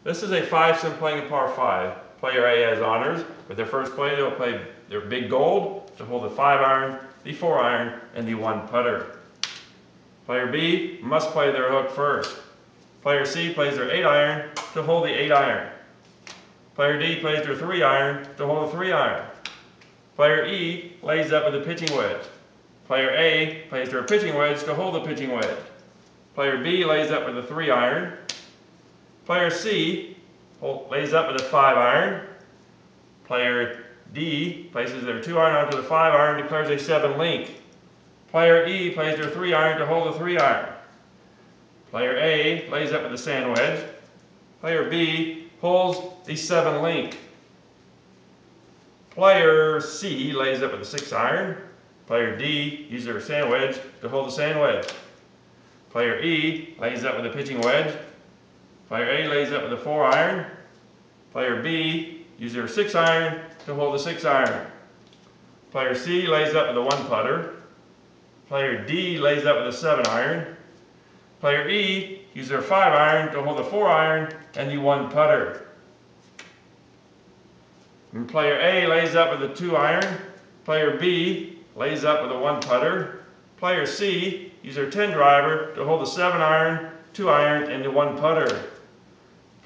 This is a 5-sim playing a par 5. Player A has honors. With their first play, they'll play their big gold to hold the 5 iron, the 4 iron, and the 1 putter. Player B must play their hook first. Player C plays their 8 iron to hold the 8 iron. Player D plays their 3 iron to hold the 3 iron. Player E lays up with a pitching wedge. Player A plays their pitching wedge to hold the pitching wedge. Player B lays up with a 3 iron. Player C lays up with a 5 iron. Player D places their 2 iron onto the 5 iron and declares a 7 link. Player E plays their 3 iron to hold the 3 iron. Player A lays up with a sand wedge. Player B holds the 7 link. Player C lays up with a 6 iron. Player D uses their sand wedge to hold the sand wedge. Player E lays up with a pitching wedge. Player A lays up with a 4 iron. Player B uses their 6 iron to hold the 6 iron. Player C lays up with a 1 putter. Player D lays up with a 7 iron. Player E uses their 5 iron to hold the 4 iron and the 1 putter. And player A lays up with a 2 iron. Player B lays up with a 1 putter. Player C uses their 10 driver to hold the 7 iron, 2 iron, and the 1 putter.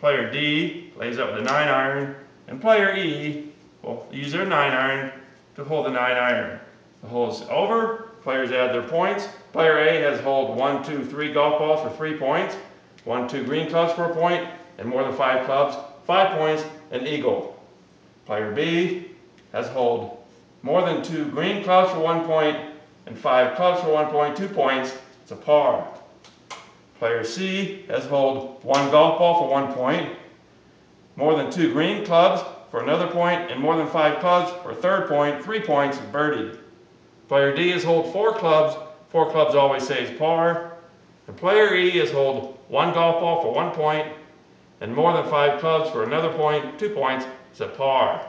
Player D lays up with a 9 iron, and player E will use their 9 iron to hold the 9 iron. The hole is over. Players add their points. Player A has hold 1, 2, 3 golf balls for 3 points, 1, 2 green clubs for a point, and more than 5 clubs, 5 points, and eagle. Player B has hold more than 2 green clubs for 1 point, and 5 clubs for 1 point, 2 points. It's a par. Player C has hold 1 golf ball for 1 point, more than 2 green clubs for another point, and more than 5 clubs for a third point, 3 points, birdie. Player D has hold 4 clubs. 4 clubs always saves par. And player E has hold 1 golf ball for 1 point, and more than 5 clubs for another point, 2 points. It's a par.